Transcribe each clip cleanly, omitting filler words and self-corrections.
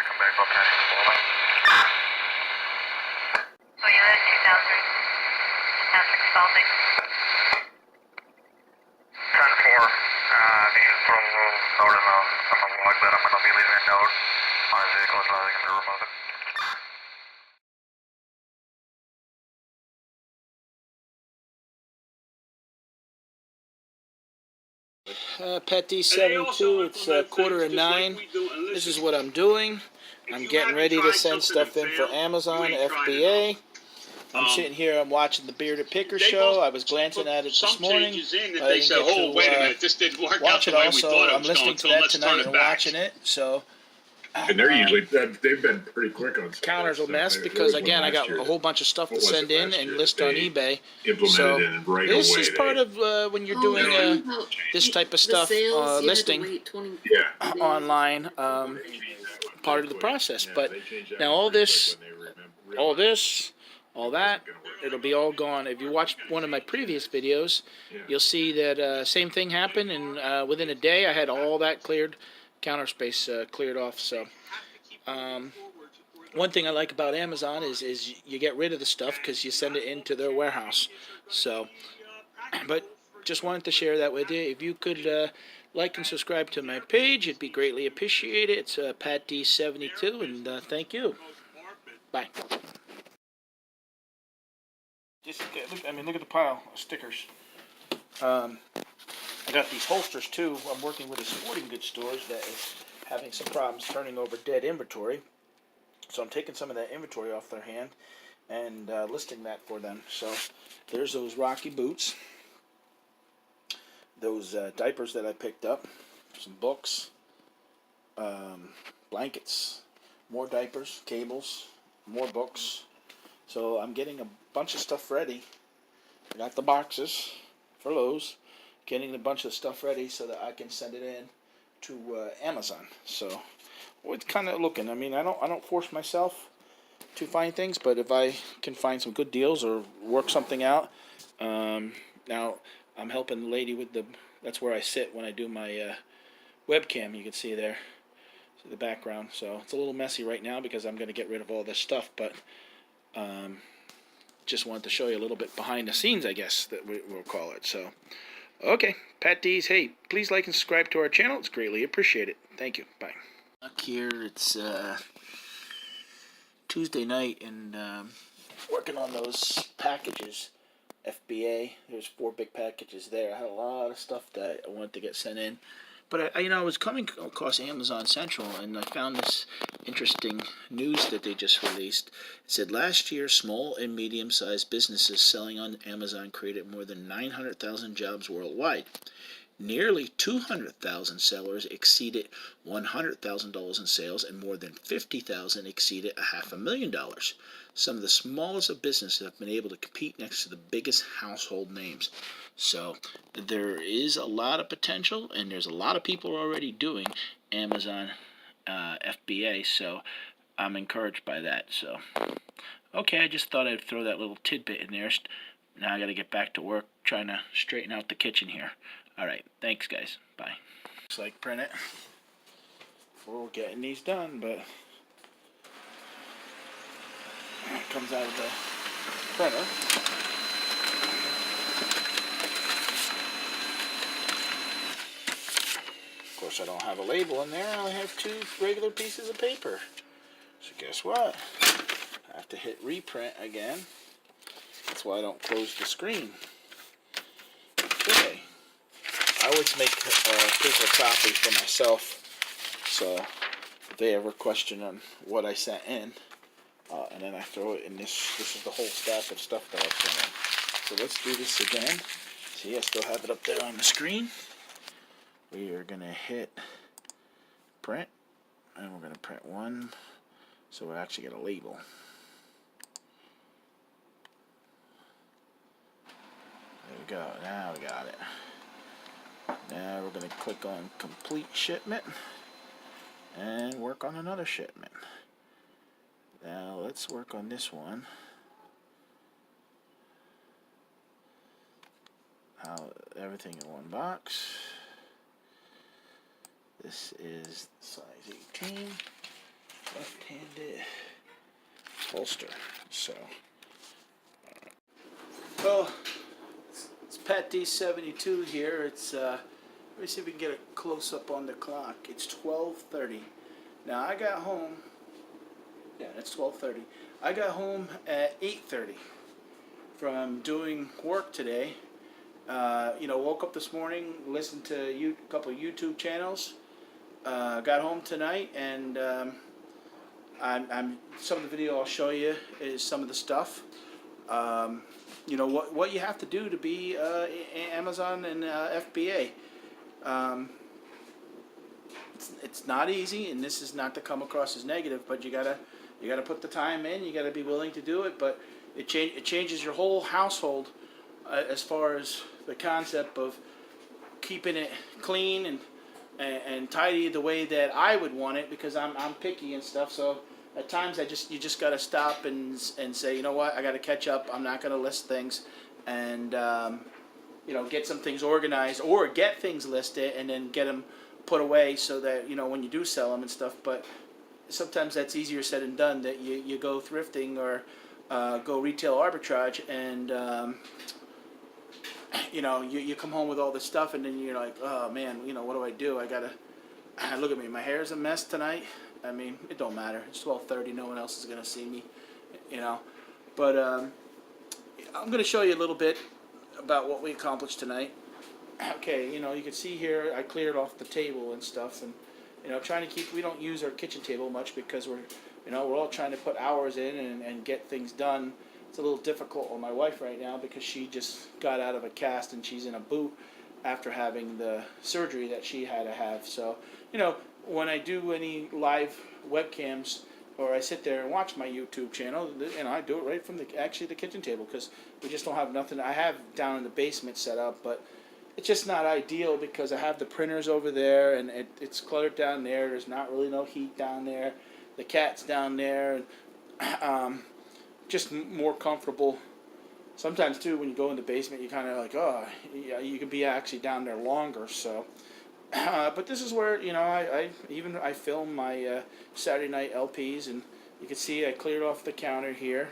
come back up heading forward. So you left 2000, Patrick Spalding. 10-4, needed from northern someone like that. I'm going to be leaving a note. My vehicle is letting me remove it. Patdees 72, it's 8:45. This is what I'm doing. I'm getting ready to send stuff in for Amazon, FBA. I'm sitting here, I'm watching the Bearded Picker show. I was glancing at it this morning. I didn't get to wait a minute, this didn't work watch out it the way all, we so thought it I'm was listening going to to. that Let's tonight turn and it back. watching it. So And they're usually, they've been pretty quick on counters will mess because, again, I got a whole bunch of stuff to send in and list on eBay. implemented it right away. This is part of when you're doing this type of stuff, listing online, part of the process. But now all this, all that, it'll be all gone. If you watch one of my previous videos, you'll see that same thing happened, and within a day I had all that cleared, counter space cleared off. So one thing I like about Amazon is you get rid of the stuff because you send it into their warehouse. So, but just wanted to share that with you. If you could like and subscribe to my page, it'd be greatly appreciated. It's Patdees 72, and thank you. Bye. Just look at the pile of stickers. I got these holsters too. I'm working with a sporting goods store that is having some problems turning over dead inventory. So I'm taking some of that inventory off their hand and listing that for them. So there's those Rocky boots, those diapers that I picked up, some books, blankets, more diapers, cables, more books. So I'm getting a bunch of stuff ready. I got the boxes for Lowe's, getting a bunch of stuff ready so that I can send it in to Amazon. So it's kind of looking. I mean, I don't force myself to find things, but if I can find some good deals or work something out, now I'm helping the lady with that's where I sit when I do my webcam. You can see there, see the background. So it's a little messy right now because I'm going to get rid of all this stuff, but just wanted to show you a little bit behind the scenes, I guess, that we'll call it. So, okay, Patdees, hey, please like and subscribe to our channel. It's greatly appreciated. Thank you. Bye. Back here, it's Tuesday night, and working on those packages, FBA. There's 4 big packages there. I had a lot of stuff that I wanted to get sent in. But I was coming across Amazon Central, and I found this interesting news that they just released. It said last year, small and medium-sized businesses selling on Amazon created more than 900,000 jobs worldwide. Nearly 200,000 sellers exceeded $100,000 in sales, and more than 50,000 exceeded $500,000. Some of the smallest of businesses have been able to compete next to the biggest household names. So there is a lot of potential, and there's a lot of people already doing Amazon FBA. So I'm encouraged by that. So okay, I just thought I'd throw that little tidbit in there. Now I got to get back to work trying to straighten out the kitchen here. Alright, thanks guys. Bye. Looks like print it. We're getting these done, but it comes out of the printer. Of course, I don't have a label in there. I only have 2 regular pieces of paper. So guess what? I have to hit reprint again. That's why I don't close the screen. Okay. I always make paper copies for myself, so if they ever question on what I sent in, and then I throw it in this is the whole stack of stuff that I sent in. So let's do this again. See, I still have it up there on the screen. We are going to hit print, and we're going to print one, so we actually get a label. There we go, now we got it. Now we're going to click on complete shipment and work on another shipment. Now let's work on this one. Everything in one box. This is size 18. left-handed holster. So, well, it's Patdees 72 here. It's let me see if we can get a close up on the clock. It's 12:30. Now I got home. Yeah, it's 12:30. I got home at 8:30 from doing work today. Woke up this morning, listened to a couple of YouTube channels. Got home tonight, and I'm some of the video I'll show you is some of the stuff. What you have to do to be Amazon and FBA. It's not easy, and this is not to come across as negative, but you gotta put the time in. You gotta be willing to do it, but it changes your whole household as far as the concept of keeping it clean and tidy the way that I would want it, because I'm picky and stuff. So at times you just gotta stop and say, you know what, I gotta catch up. I'm not gonna list things, and get some things organized, or get things listed and then get them put away so that when you do sell them and stuff. But sometimes that's easier said than done. That you go thrifting or go retail arbitrage, and you come home with all this stuff, and then you're like, oh man, what do I do? I gotta look at me. My hair's a mess tonight. I mean, it don't matter. It's 12:30. No one else is gonna see me, But I'm gonna show you a little bit about what we accomplished tonight. Okay, you can see here I cleared off the table and stuff, and trying to keep. We don't use our kitchen table much because we're all trying to put hours in and get things done. It's a little difficult on my wife right now because she just got out of a cast and she's in a boot after having the surgery that she had to have. So, when I do any live webcams or I sit there and watch my YouTube channel, I do it right from the kitchen table, because we just don't have nothing. I have down in the basement set up, but it's just not ideal because I have the printers over there and it's cluttered down there. There's not really no heat down there. The cat's down there, and just more comfortable. Sometimes too, when you go in the basement, you kind of like, oh, yeah, you could be actually down there longer. So, but this is where I film my Saturday night LPs, and you can see I cleared off the counter here.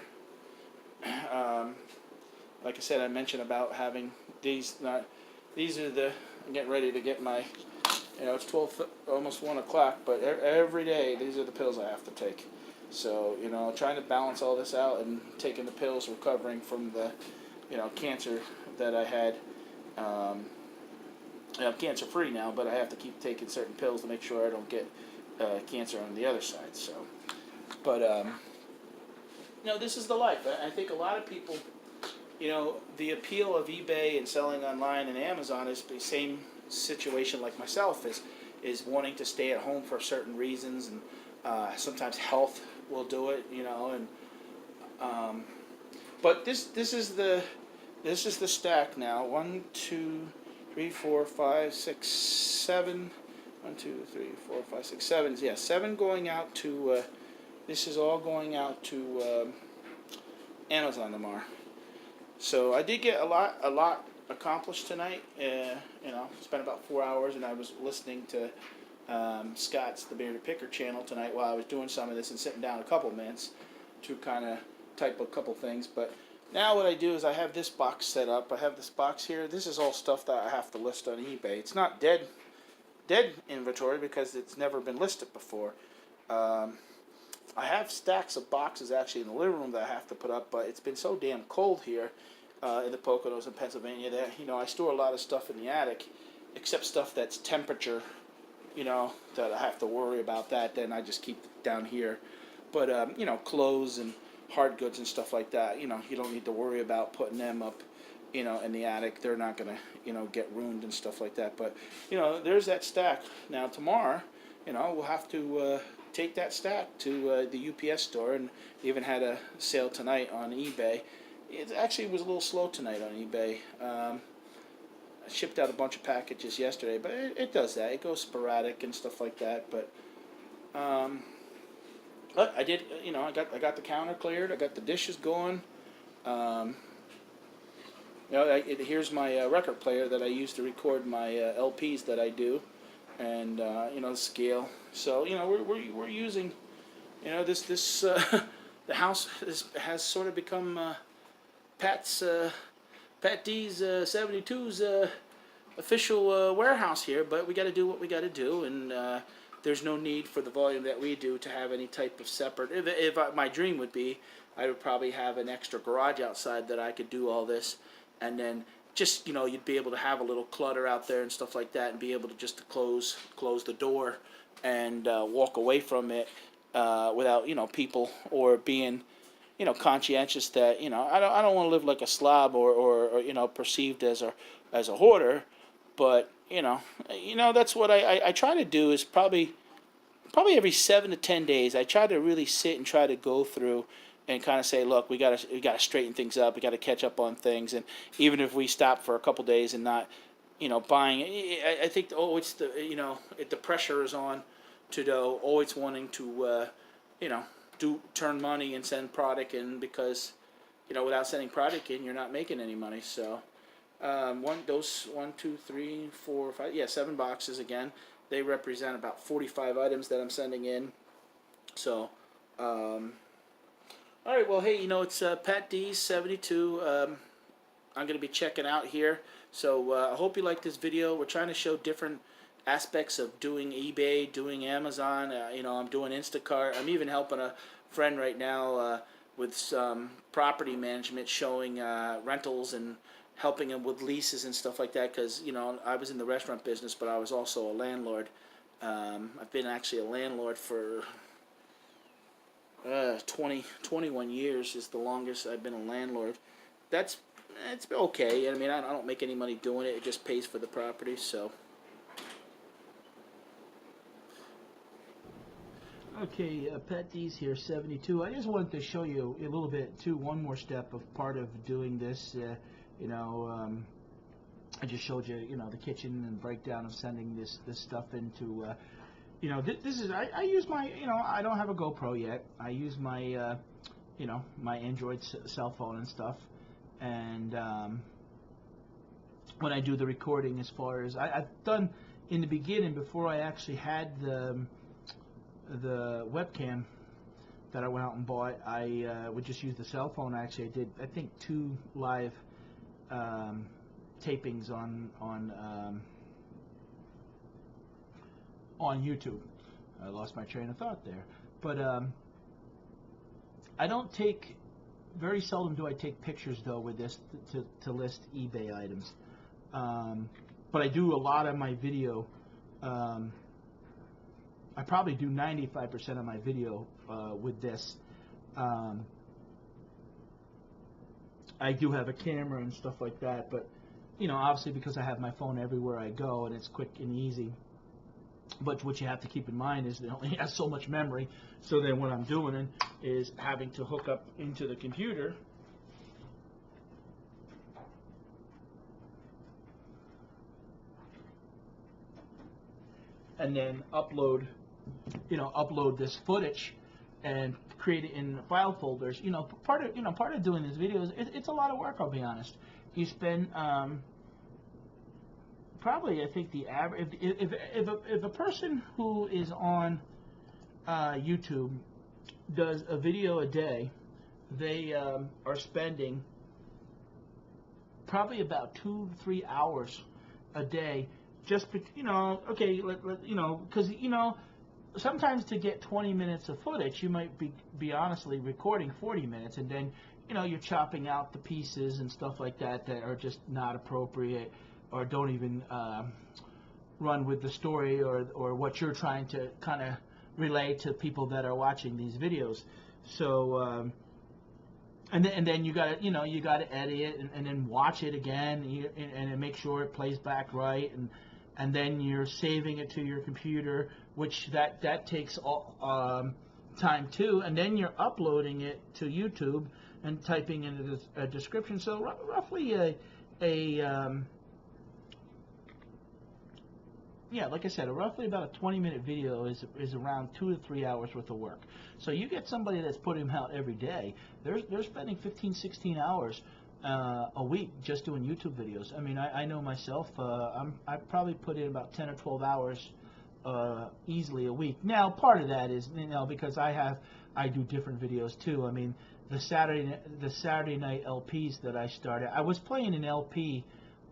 Like I said, I mentioned about having these. These are I'm getting ready to get my. It's 12, almost 1 o'clock, but every day these are the pills I have to take. So, trying to balance all this out and taking the pills, recovering from the, cancer that I had. I'm cancer free now, but I have to keep taking certain pills to make sure I don't get cancer on the other side. So, but this is the life. I think a lot of people, the appeal of eBay and selling online and Amazon is the same situation like myself, is wanting to stay at home for certain reasons, and sometimes health will do it, and but this is the stack now. 1, 2, 3, 4, 5, 6, 7. 1, 2, 3, 4, 5, 6, 7. Yeah, 7 going out to. This is all going out to Amazon tomorrow. So I did get a lot accomplished tonight. Spent about 4 hours, and I was listening to Scott's The Bearded Picker channel tonight while I was doing some of this and sitting down a couple minutes to kind of type a couple things. But now what I do is I have this box set up. I have this box here. This is all stuff that I have to list on eBay. It's not dead inventory because it's never been listed before. I have stacks of boxes actually in the living room that I have to put up, but it's been so damn cold here in the Poconos in Pennsylvania that I store a lot of stuff in the attic, except stuff that's temperature, that I have to worry about that. Then I just keep it down here. But clothes and hard goods and stuff like that, you don't need to worry about putting them up, in the attic. They're not gonna, get ruined and stuff like that. But there's that stack. Now tomorrow, we'll have to take that stack to the UPS store, and even had a sale tonight on eBay. It actually was a little slow tonight on eBay. I shipped out a bunch of packages yesterday, but it does that. It goes sporadic and stuff like that. But I did. I got the counter cleared. I got the dishes going. Here's my record player that I use to record my LPs that I do, and the scale. So we're using you know, this the house has sort of become Patdees 72's official warehouse here. But we got to do what we got to do, and there's no need for the volume that we do to have any type of separate. My dream would be, I would probably have an extra garage outside that I could do all this, and then just, you'd be able to have a little clutter out there and stuff like that, and be able to just close the door and walk away from it without people or being conscientious that I don't want to live like a slob or perceived as a hoarder, but that's what I try to do is probably every 7 to 10 days I try to really sit and try to go through and kind of say, look, we gotta straighten things up, we gotta catch up on things, and even if we stop for a couple days and not buying, I think it's the pressure is on to always wanting to turn money and send product in, because without sending product in you're not making any money. So 1, 2, 3, 4, 5, 7 boxes again. They represent about 45 items that I'm sending in. So all right, well, hey, it's Patdees 72. I'm going to be checking out here. So I hope you like this video. We're trying to show different aspects of doing eBay, doing Amazon. I'm doing Instacart. I'm even helping a friend right now with some property management, showing rentals and helping him with leases and stuff like that, because I was in the restaurant business, but I was also a landlord. I've been actually a landlord for 21 years is the longest I've been a landlord. It's okay. I mean, I don't make any money doing it. It just pays for the property. So okay, Patdees here, 72. I just wanted to show you a little bit too. One more step of part of doing this. I just showed you, the kitchen and breakdown of sending this stuff into. This is I use my, I don't have a GoPro yet. I use my, my Android cell phone and stuff. And when I do the recording, as far as I've done in the beginning, before I actually had the webcam that I went out and bought, I would just use the cell phone. Actually, I did, I think, 2 live tapings on YouTube. I lost my train of thought there, but I don't take, very seldom do I take pictures though with this to list eBay items, but I do a lot of my video. I probably do 95% of my video with this. I do have a camera and stuff like that, but obviously because I have my phone everywhere I go and it's quick and easy. But what you have to keep in mind is it only has so much memory. So then what I'm doing is having to hook up into the computer and then upload this footage and create it in file folders. Part of doing this video is it's a lot of work. I'll be honest. You spend probably, I think the average, if a person who is on YouTube does a video a day, they are spending probably about 2 to 3 hours a day just because sometimes to get 20 minutes of footage, you might be honestly recording 40 minutes, and then you're chopping out the pieces and stuff like that are just not appropriate or don't even run with the story or what you're trying to kind of relay to people that are watching these videos. So and then you gotta edit it and then watch it again and make sure it plays back right, and then you're saving it to your computer, which that takes time too, and then you're uploading it to YouTube and typing in a description. So roughly like I said, roughly about a 20-minute video is around 2 to 3 hours worth of work. So you get somebody that's putting them out every day, they're spending 15, 16 hours a week just doing YouTube videos. I mean, I know myself, I probably put in about 10 or 12 hours easily a week. Now, part of that is, because I do different videos too. I mean, the Saturday night LPs that I started, I was playing an LP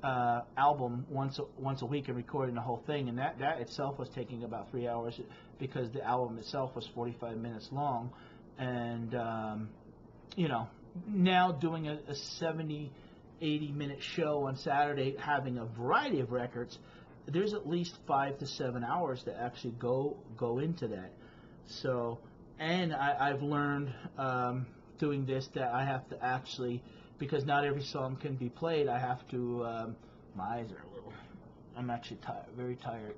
album once a week and recording the whole thing, and that itself was taking about 3 hours because the album itself was 45 minutes long, and now doing a 70, 80-minute show on Saturday, having a variety of records, there's at least 5 to 7 hours to actually go into that. So, and I've learned doing this that I have to actually, because not every song can be played, I have to, my eyes are a little, I'm actually very tired.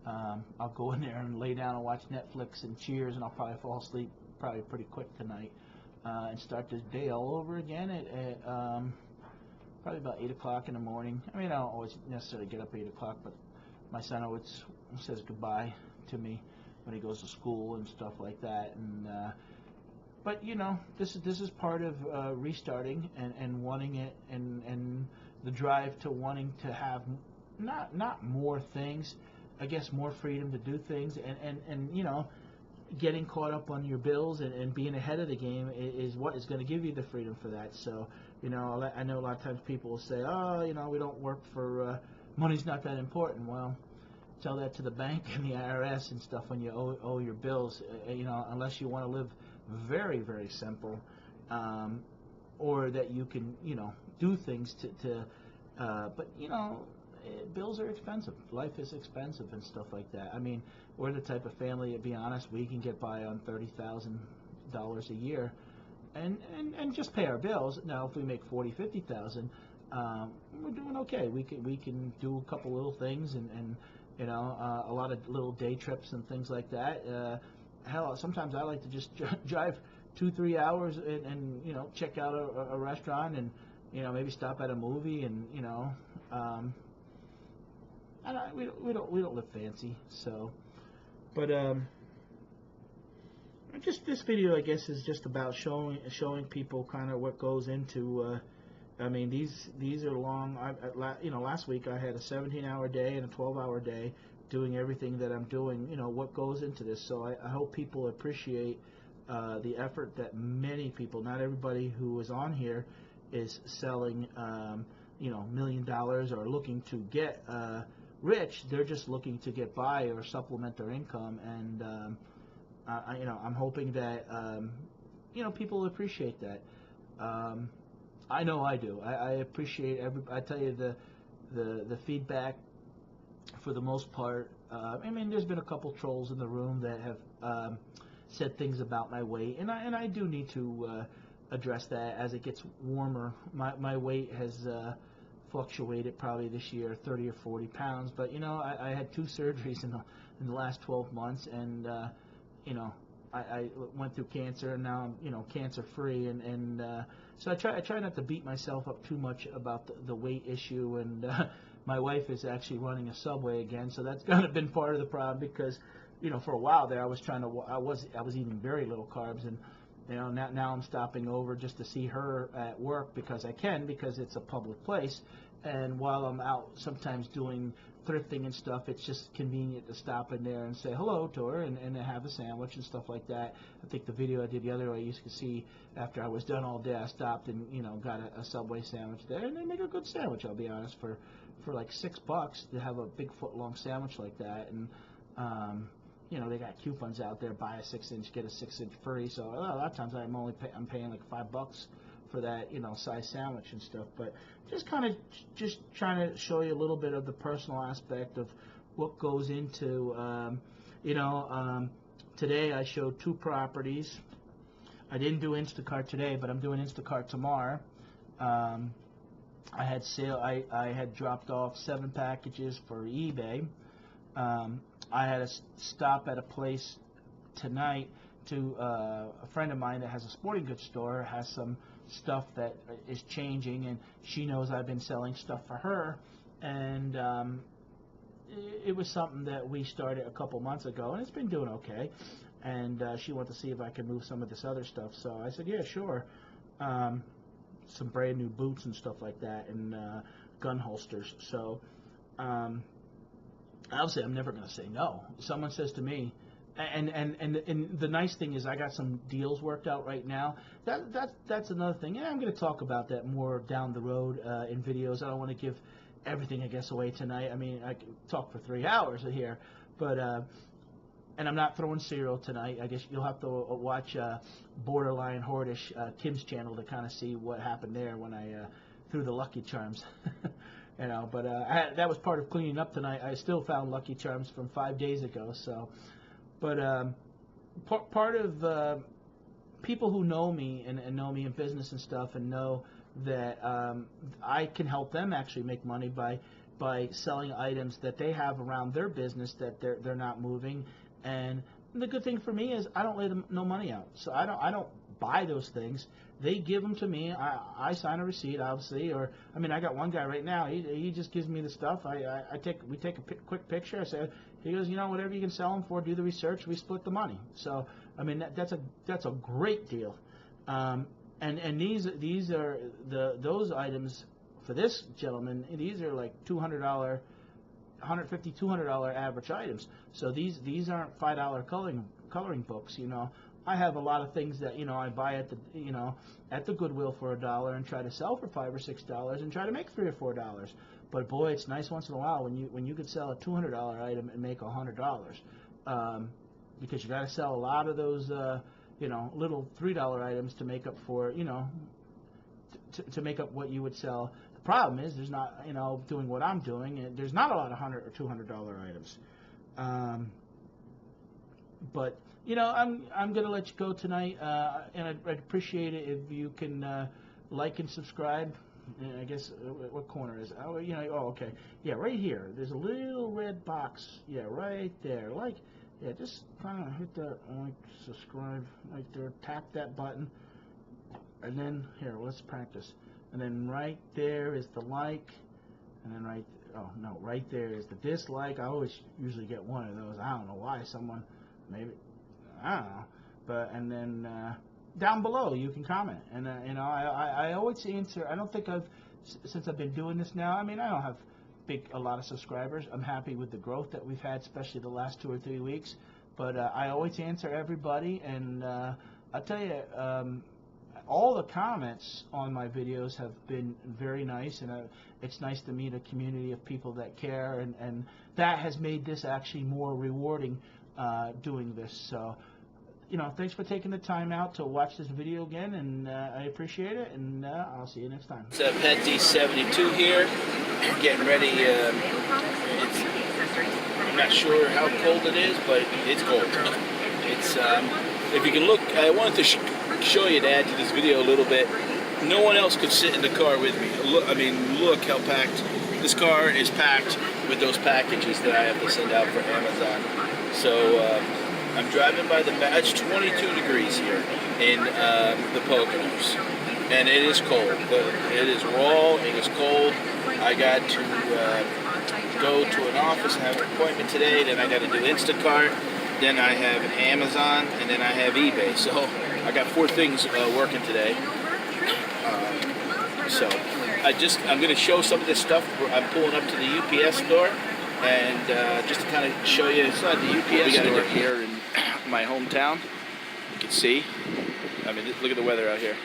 I'll go in there and lay down and watch Netflix and Cheers, and I'll probably fall asleep probably pretty quick tonight, and start this day all over again at probably about 8 o'clock in the morning. I mean, I don't always necessarily get up at 8 o'clock, but my son always says goodbye to me when he goes to school and stuff like that. And but this is part of restarting and wanting it, and the drive to wanting to have not more things, I guess more freedom to do things, and getting caught up on your bills and being ahead of the game is what is going to give you the freedom for that. So, I know a lot of times people will say, oh, we don't work for, money's not that important. Well, tell that to the bank and the IRS and stuff when you owe your bills, unless you want to live very, very simple, or that you can, do things but, bills are expensive. Life is expensive and stuff like that. I mean, we're the type of family, to be honest, we can get by on $30,000 a year and just pay our bills. Now, if we make $40,000-$50,000, we're doing okay. We can do a couple little things and a lot of little day trips and things like that. Hell, sometimes I like to just drive 2-3 hours and check out a restaurant and maybe stop at a movie and we don't live fancy, so, but just this video, I guess, is just about showing people kind of what goes into. I mean, these are long. Last week I had a 17-hour day and a 12-hour day doing everything that I'm doing. What goes into this. So I hope people appreciate the effort that many people, not everybody who is on here, is selling $1 million or looking to get rich. They're just looking to get by or supplement their income, and I'm hoping that people appreciate that. I know I do. I appreciate I tell you, the feedback for the most part. I mean, there's been a couple trolls in the room that have said things about my weight, and I do need to address that as it gets warmer. My weight has fluctuated probably this year 30 or 40 pounds, but I had 2 surgeries in the last 12 months, and I went through cancer, and now I'm cancer free, and so I try not to beat myself up too much about the weight issue. And my wife is actually running a Subway again, so that's kind of been part of the problem, because for a while there I was eating very little carbs, and now I'm stopping over just to see her at work because it's a public place, and while I'm out sometimes doing thrifting and stuff, it's just convenient to stop in there and say hello to her and have a sandwich and stuff like that. I think the video I did the other way, you could see after I was done all day, I stopped and got a Subway sandwich there, and they make a good sandwich, I'll be honest, for like $6 to have a big foot-long sandwich like that. And they got coupons out there, buy a 6-inch, get a 6-inch free. So a lot of times I'm paying like $5 for that, size sandwich and stuff. But just trying to show you a little bit of the personal aspect of what goes into, today I showed 2 properties. I didn't do Instacart today, but I'm doing Instacart tomorrow. I had dropped off 7 packages for eBay. I had to stop at a place tonight to a friend of mine that has a sporting goods store, has some stuff that is changing, and she knows I've been selling stuff for her, and it was something that we started a couple months ago, and it's been doing okay, and she wanted to see if I could move some of this other stuff, so I said, yeah, sure. Some brand new boots and stuff like that, and gun holsters, so obviously I'm never going to say no. Someone says to me, and the nice thing is I got some deals worked out right now. That's another thing. And I'm going to talk about that more down the road in videos. I don't want to give everything, I guess, away tonight. I mean, I can talk for 3 hours here, but and I'm not throwing cereal tonight. I guess you'll have to watch Borderline Hordish, Kim's channel, to kind of see what happened there when I threw the Lucky Charms. You know, but that was part of cleaning up tonight. I still found Lucky Charms from 5 days ago. So, but part of people who know me and know me in business and stuff, and know that I can help them actually make money by selling items that they have around their business that they're not moving. And the good thing for me is I don't lay them no money out, so I don't buy those things. They give them to me. I sign a receipt, obviously, or I mean, I got one guy right now. He just gives me the stuff. We take a quick picture. I say, he goes, you know, whatever you can sell them for, do the research. We split the money. So I mean, that's a great deal. And these are those items for this gentleman. These are like $200, $150, $200 average items. So these aren't $5 coloring books. You know, I have a lot of things that, you know, I buy at the Goodwill for $1 and try to sell for $5 or $6 and try to make $3 or $4. But boy, it's nice once in a while when you could sell a $200 item and make $100, because you got to sell a lot of those little $3 items to make up for, to make up what you would sell. The problem is there's not, doing what I'm doing, and there's not a lot of $100 or $200 items. But I'm gonna let you go tonight, and I'd appreciate it if you can like and subscribe. I guess what corner is it? Oh, okay, yeah, right here. There's a little red box. Yeah, right there. Just kind of hit that like, subscribe right there. Tap that button, and then here, let's practice. And then right there is the like, and then right there is the dislike. I always usually get one of those. I don't know why. Someone, maybe, I don't know. But and then down below you can comment, and I always answer. I don't think since I've been doing this now. I mean, I don't have a lot of subscribers. I'm happy with the growth that we've had, especially the last 2 or 3 weeks. But I always answer everybody, and I'll tell you, all the comments on my videos have been very nice, and it's nice to meet a community of people that care, and that has made this actually more rewarding, doing this. So, thanks for taking the time out to watch this video again, and I appreciate it, and I'll see you next time. It's Patdees 72 here, getting ready. I'm not sure how cold it is, but it's cold. It's if you can look, I wanted to show you to add to this video a little bit. No one else could sit in the car with me. Look how packed. This car is packed with those packages that I have to send out for Amazon. So I'm driving by the back. It's 22 degrees here in the Poconos, and it is cold. It is raw. It is cold. I got to go to an office and have an appointment today. Then I got to do Instacart. Then I have Amazon, and then I have eBay. So I got 4 things working today. So I'm going to show some of this stuff. I'm pulling up to the UPS store, and just to kind of show you inside the UPS store here in my hometown. You can see. I mean, look at the weather out here.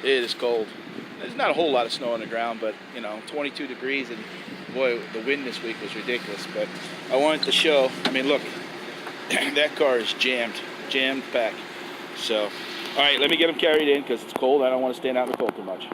It is cold. There's not a whole lot of snow on the ground, but 22 degrees, and boy, the wind this week was ridiculous. But I wanted to show. I mean, look, that car is jammed packed. So, all right, let me get them carried in because it's cold. I don't want to stand out in the cold too much.